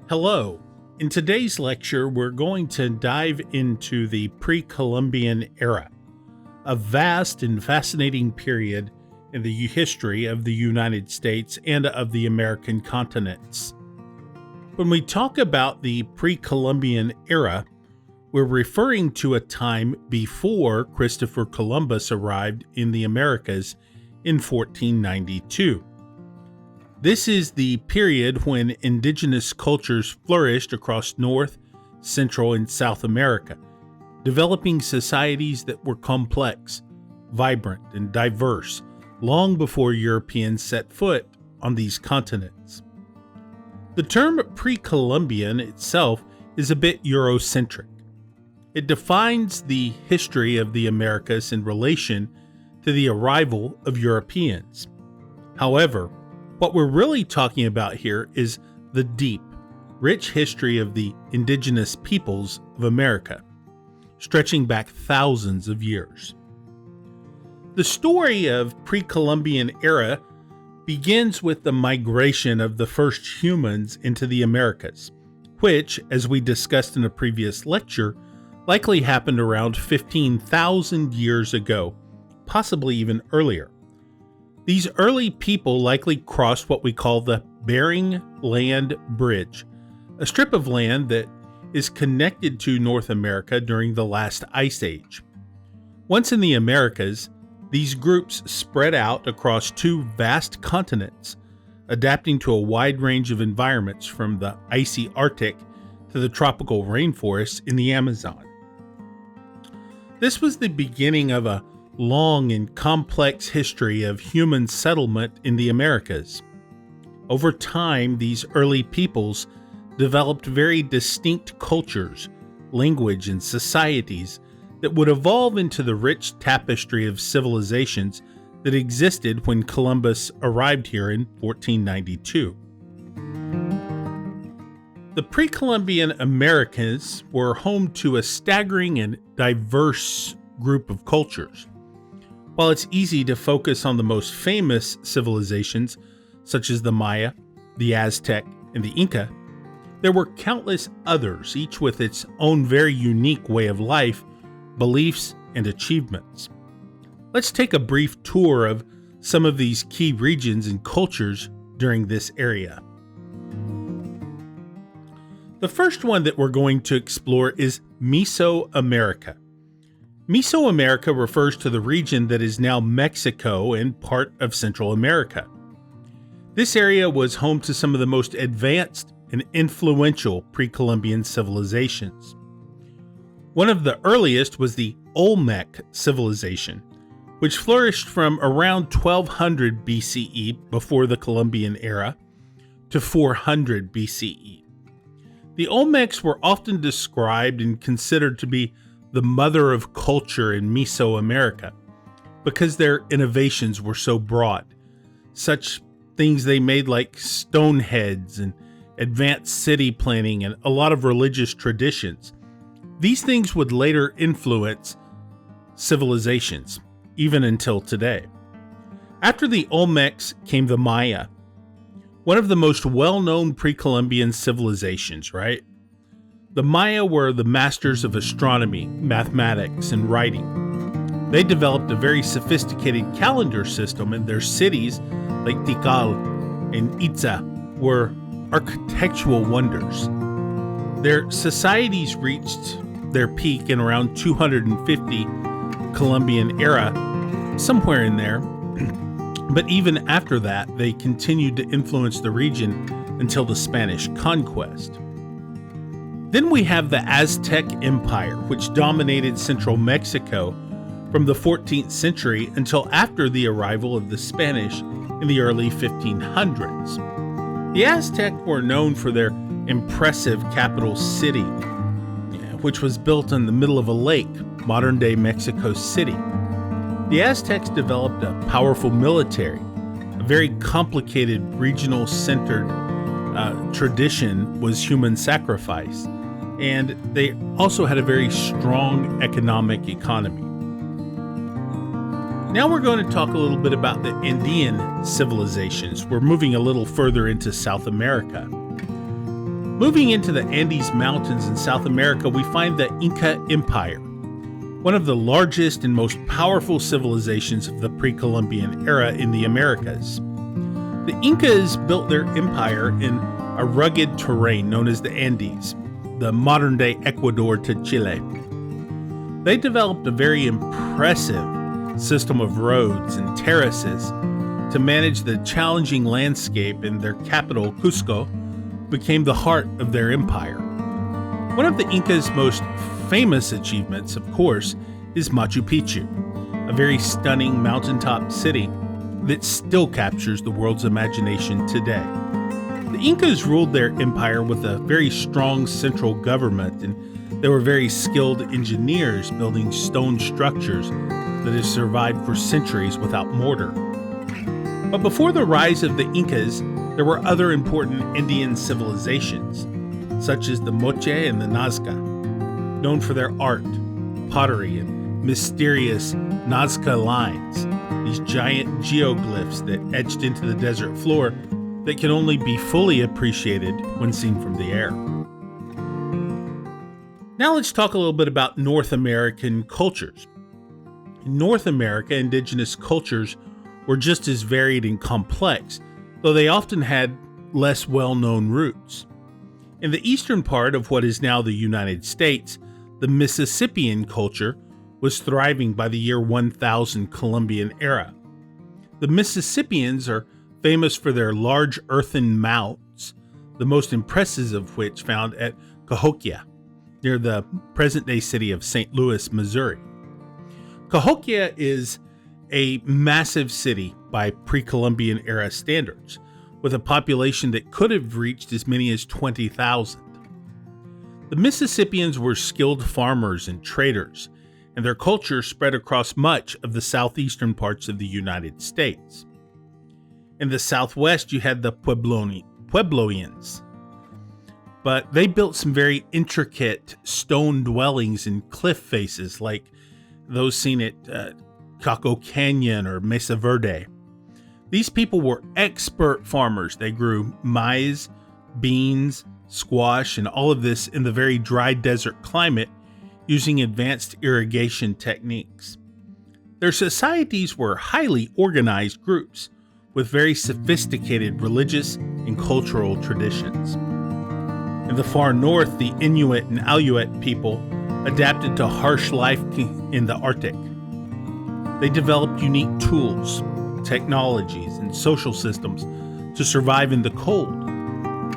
Hello. In today's lecture, we're going to dive into the Pre-Columbian era, a vast and fascinating period in the history of the United States and of the American continents. When we talk about the Pre-Columbian era, we're referring to a time before Christopher Columbus arrived in the Americas in 1492. This is the period when indigenous cultures flourished across North, Central, and South America, developing societies that were complex, vibrant, and diverse long before Europeans set foot on these continents. The term Pre-Columbian itself is a bit Eurocentric. It defines the history of the Americas in relation to the arrival of Europeans. However, what we're really talking about here is the deep, rich history of the indigenous peoples of America, stretching back thousands of years. The story of Pre-Columbian era begins with the migration of the first humans into the Americas, which, as we discussed in a previous lecture, likely happened around 15,000 years ago, possibly even earlier. These early people likely crossed what we call the Bering Land Bridge, a strip of land that is connected to North America during the last ice age. Once in the Americas, these groups spread out across two vast continents, adapting to a wide range of environments from the icy Arctic to the tropical rainforests in the Amazon. This was the beginning of a long and complex history of human settlement in the Americas. Over time, these early peoples developed very distinct cultures, language, and societies that would evolve into the rich tapestry of civilizations that existed when Columbus arrived here in 1492. The Pre-Columbian Americas were home to a staggering and diverse group of cultures. While it's easy to focus on the most famous civilizations, such as the Maya, the Aztec, and the Inca, there were countless others, each with its own very unique way of life, beliefs, and achievements. Let's take a brief tour of some of these key regions and cultures during this area. The first one that we're going to explore is Mesoamerica. Mesoamerica refers to the region that is now Mexico and part of Central America. This area was home to some of the most advanced and influential pre-Columbian civilizations. One of the earliest was the Olmec civilization, which flourished from around 1200 BCE, before the Columbian era, to 400 BCE. The Olmecs were often described and considered to be the mother of culture in Mesoamerica because their innovations were so broad. Such things they made like stone heads and advanced city planning and a lot of religious traditions. These things would later influence civilizations, even until today. After the Olmecs came the Maya, one of the most well-known pre-Columbian civilizations, right? The Maya were the masters of astronomy, mathematics, and writing. They developed a very sophisticated calendar system, and their cities, like Tikal and Itza, were architectural wonders. Their societies reached their peak in around 250 Columbian era, somewhere in there. But even after that, they continued to influence the region until the Spanish conquest. Then we have the Aztec Empire, which dominated central Mexico from the 14th century until after the arrival of the Spanish in the early 1500s. The Aztec were known for their impressive capital city, which was built in the middle of a lake, modern-day Mexico City. The Aztecs developed a powerful military. A very complicated regional-centered tradition was human sacrifice, and they also had a very strong economic economy. Now we're going to talk a little bit about the Indian civilizations. We're moving a little further into South America. Moving into the Andes Mountains in South America, we find the Inca Empire, one of the largest and most powerful civilizations of the Pre-Columbian era in the Americas. The Incas built their empire in a rugged terrain known as the Andes, the modern-day Ecuador to Chile. They developed a very impressive system of roads and terraces to manage the challenging landscape, and their capital, Cusco, became the heart of their empire. One of the Incas' most famous achievements, of course, is Machu Picchu, a very stunning mountaintop city that still captures the world's imagination today. The Incas ruled their empire with a very strong central government, and they were very skilled engineers building stone structures that have survived for centuries without mortar. But before the rise of the Incas, there were other important Indian civilizations, such as the Moche and the Nazca, known for their art, pottery, and mysterious Nazca lines, these giant geoglyphs that etched into the desert floor that can only be fully appreciated when seen from the air. Now let's talk a little bit about North American cultures. In North America, indigenous cultures were just as varied and complex, though they often had less well-known roots. In the eastern part of what is now the United States, the Mississippian culture was thriving by the year 1000 Columbian era. The Mississippians are famous for their large earthen mounds, the most impressive of which found at Cahokia, near the present-day city of St. Louis, Missouri. Cahokia is a massive city by pre-Columbian era standards, with a population that could have reached as many as 20,000. The Mississippians were skilled farmers and traders, and their culture spread across much of the southeastern parts of the United States. In the southwest, you had the Puebloans, but they built some very intricate stone dwellings in cliff faces like those seen at Chaco Canyon or Mesa Verde. These people were expert farmers. They grew maize, beans, squash, and all of this in the very dry desert climate using advanced irrigation techniques. Their societies were highly organized groups with very sophisticated religious and cultural traditions. In the far north, the Inuit and Aleut people adapted to harsh life in the Arctic. They developed unique tools, technologies, and social systems to survive in the cold.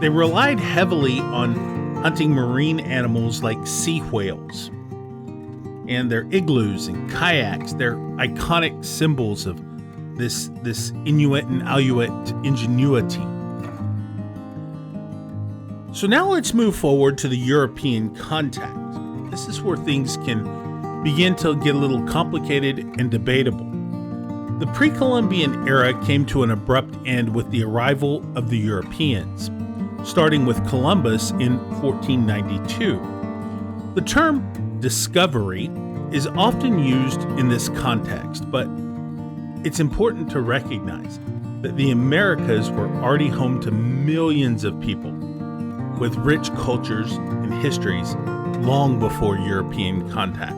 They relied heavily on hunting marine animals like sea whales. And their igloos and kayaks, they're iconic symbols of this Inuit and Aleut ingenuity. So now let's move forward to the European contact. This is where things can begin to get a little complicated and debatable. The Pre-Columbian era came to an abrupt end with the arrival of the Europeans, starting with Columbus in 1492. The term discovery is often used in this context, but it's important to recognize that the Americas were already home to millions of people with rich cultures and histories long before European contact.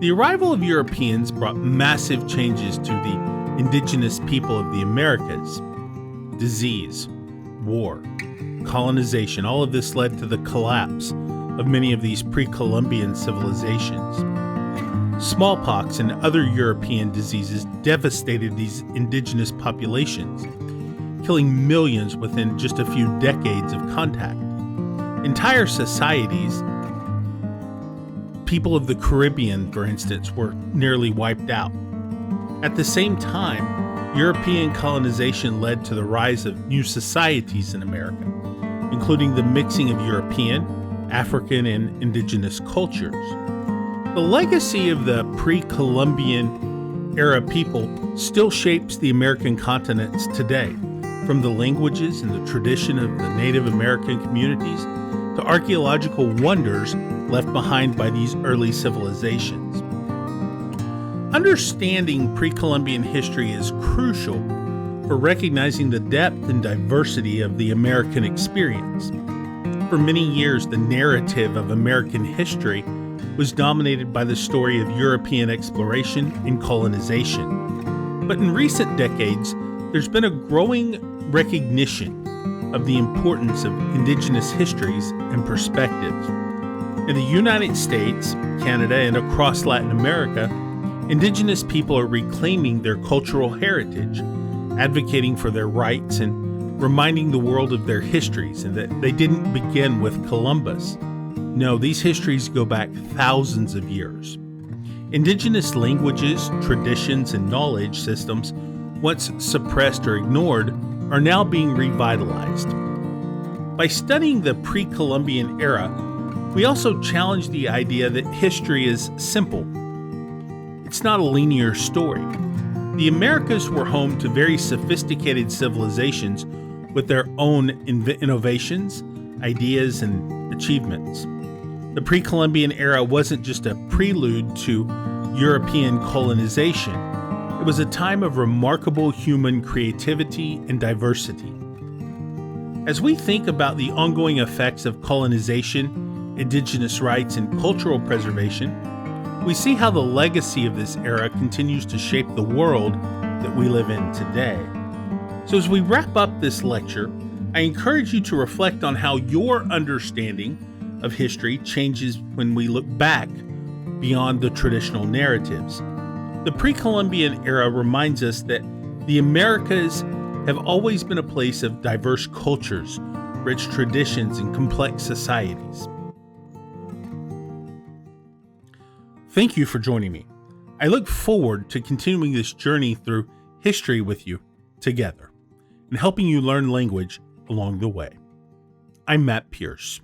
The arrival of Europeans brought massive changes to the indigenous people of the Americas. Disease, war, colonization, all of this led to the collapse of many of these pre-Columbian civilizations. Smallpox and other European diseases devastated these indigenous populations, killing millions within just a few decades of contact. Entire societies, people of the Caribbean, for instance, were nearly wiped out. At the same time, European colonization led to the rise of new societies in America, including the mixing of European, African, and indigenous cultures. The legacy of the pre-Columbian era people still shapes the American continents today, from the languages and the tradition of the Native American communities to archaeological wonders left behind by these early civilizations. Understanding pre-Columbian history is crucial for recognizing the depth and diversity of the American experience. For many years, the narrative of American history was dominated by the story of European exploration and colonization. But in recent decades, there's been a growing recognition of the importance of indigenous histories and perspectives. In the United States, Canada, and across Latin America, indigenous people are reclaiming their cultural heritage, advocating for their rights, and reminding the world of their histories and that they didn't begin with Columbus. No, these histories go back thousands of years. Indigenous languages, traditions, and knowledge systems, once suppressed or ignored, are now being revitalized. By studying the pre-Columbian era, we also challenge the idea that history is simple. It's not a linear story. The Americas were home to very sophisticated civilizations with their own innovations, ideas, and achievements. The pre-Columbian era wasn't just a prelude to European colonization. It was a time of remarkable human creativity and diversity. As we think about the ongoing effects of colonization, indigenous rights, and cultural preservation, we see how the legacy of this era continues to shape the world that we live in today. So as we wrap up this lecture, I encourage you to reflect on how your understanding of history changes when we look back beyond the traditional narratives. The pre-Columbian era reminds us that the Americas have always been a place of diverse cultures, rich traditions, and complex societies. Thank you for joining me. I look forward to continuing this journey through history with you together and helping you learn language along the way. I'm Matt Pierce.